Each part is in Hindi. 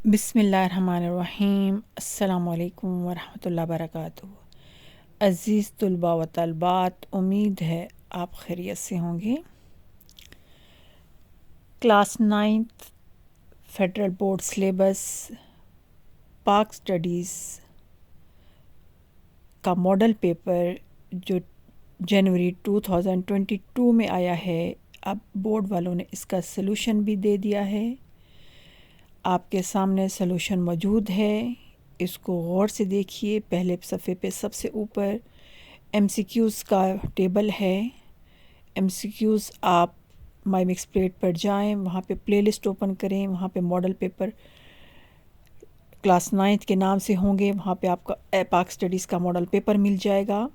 बिस्मिल्लाहिर्रहमानिर्रहीम। अस्सलामुअलैकुम वरहमतुल्लाहि वबरकातुहू। अज़ीज़ तुलबा व तलबात, उम्मीद है आप खैरियत से होंगे। Class 9th federal board syllabus पाक स्टडीज़ का मॉडल पेपर जो जनवरी 2022 में आया है, अब बोर्ड वालों ने इसका सलूशन भी दे दिया है। आपके सामने सलूशन मौजूद है, इसको गौर से देखिए। पहले सफ़े पे सबसे ऊपर एमसीक्यूज़ का टेबल है। एमसीक्यूज़ आप माई मिक्स प्लेट पर जाएं, वहाँ पे प्लेलिस्ट ओपन करें, वहाँ पे मॉडल पेपर क्लास 9th के नाम से होंगे। वहाँ पे आपका पाक स्टडीज़ का मॉडल पेपर मिल जाएगा।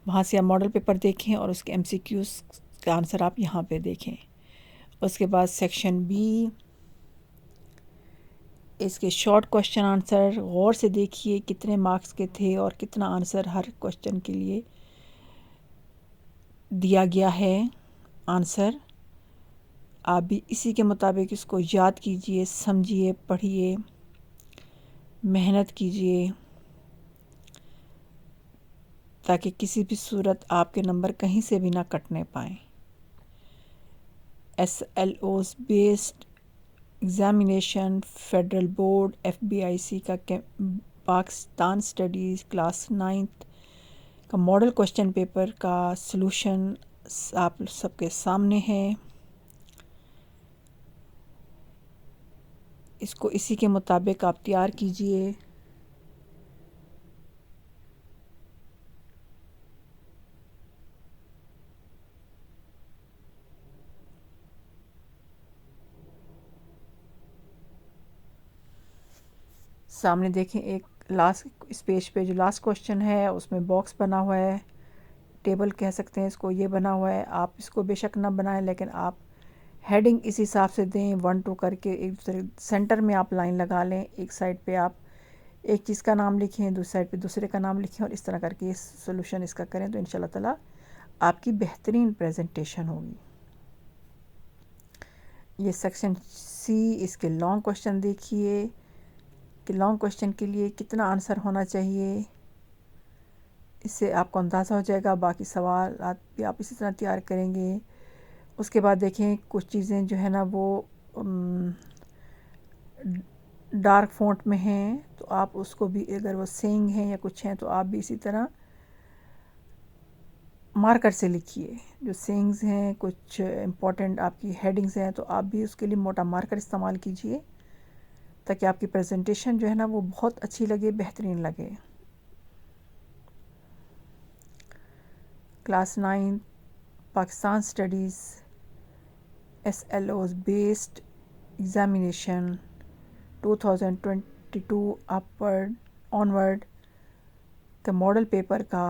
वहाँ से आप मॉडल पेपर देखें और उसके एमसीक्यूज़ का आंसर आप यहाँ पे देखें। उसके बाद सेक्शन बी, इसके शॉर्ट क्वेश्चन आंसर गौर से देखिए कितने मार्क्स के थे और कितना आंसर हर क्वेश्चन के लिए दिया गया है। आंसर आप भी इसी के मुताबिक इसको याद कीजिए, समझिए, पढ़िए, मेहनत कीजिए, ताकि किसी भी सूरत आपके नंबर कहीं से भी ना कटने पाएँ। SLOs based examination federal board FBIC का पाकिस्तान स्टडीज़ क्लास 9th का मॉडल क्वेश्चन पेपर का सलूशन आप सबके सामने है। इसको इसी के मुताबिक आप तैयार कीजिए। सामने देखें, एक लास्ट इस पेज पे जो लास्ट क्वेश्चन है उसमें बॉक्स बना हुआ है, टेबल कह सकते हैं इसको, ये बना हुआ है। आप इसको बेशक ना बनाएं, लेकिन आप हेडिंग इस हिसाब से दें 1 2 करके। एक दूसरे सेंटर में आप लाइन लगा लें। एक साइड पे आप एक चीज़ का नाम लिखें, दूसरी साइड पे दूसरे का नाम लिखें, और इस तरह करके ये सोल्यूशन इसका करें तो इंशाल्लाह ताला आपकी बेहतरीन प्रेजेंटेशन होगी। ये सेक्शन सी, इसके लॉन्ग क्वेश्चन देखिए कि लॉन्ग क्वेश्चन के लिए कितना आंसर होना चाहिए। इससे आपको अंदाज़ा हो जाएगा। बाकी सवाल भी आप इसी तरह तैयार करेंगे। उसके बाद देखें, कुछ चीज़ें जो है ना वो डार्क फ़ॉन्ट में हैं, तो आप उसको भी, अगर वो सेइंग हैं या कुछ हैं, तो आप भी इसी तरह मार्कर से लिखिए। जो सेइंग्स हैं, कुछ इम्पॉर्टेंट आपकी हेडिंग्स हैं, तो आप भी उसके लिए मोटा मार्कर इस्तेमाल कीजिए, ताकि आपकी प्रेजेंटेशन जो है ना वो बहुत अच्छी लगे, बेहतरीन लगे। Class 9 Pakistan studies SLOs based examination 2022 upward onward का मॉडल पेपर का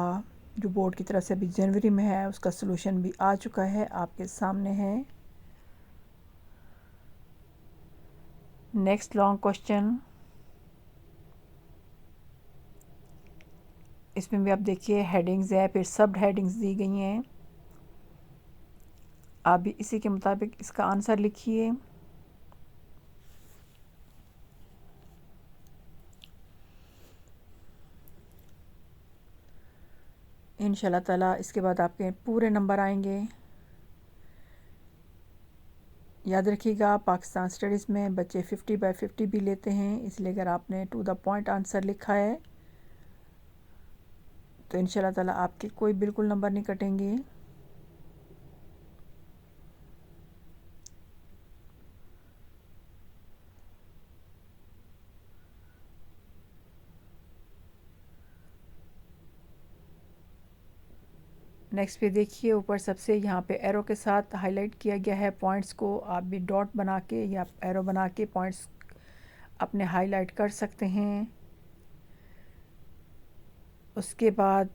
जो बोर्ड की तरफ से अभी जनवरी में है, उसका सलूशन भी आ चुका है, आपके सामने है। नेक्स्ट लॉन्ग क्वेश्चन, इसमें भी आप देखिए हेडिंग्स है, फिर सब हेडिंग्स दी गई हैं। आप भी इसी के मुताबिक इसका आंसर लिखिए। इंशाल्लाह ताला इसके बाद आपके पूरे नंबर आएंगे। याद रखिएगा, पाकिस्तान स्टडीज़ में बच्चे 50/50 भी लेते हैं, इसलिए अगर आपने टू द पॉइंट आंसर लिखा है तो इंशाल्लाह ताला आपके कोई बिल्कुल नंबर नहीं कटेंगे। नेक्स्ट पे देखिए, ऊपर सबसे यहाँ पे एरो के साथ हाईलाइट किया गया है पॉइंट्स को। आप भी डॉट बना के या एरो बना के पॉइंट्स अपने हाईलाइट कर सकते हैं। उसके बाद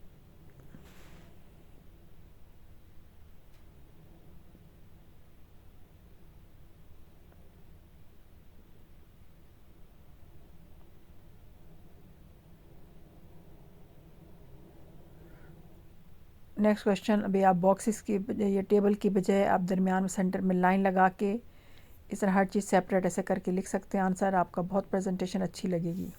नेक्स्ट क्वेश्चन, अभी आप बॉक्सेस की बजाय या टेबल की बजाय आप दरमियान में सेंटर में लाइन लगा के इस तरह हर चीज़ सेपरेट ऐसे करके लिख सकते हैं आंसर, आपका बहुत प्रेजेंटेशन अच्छी लगेगी।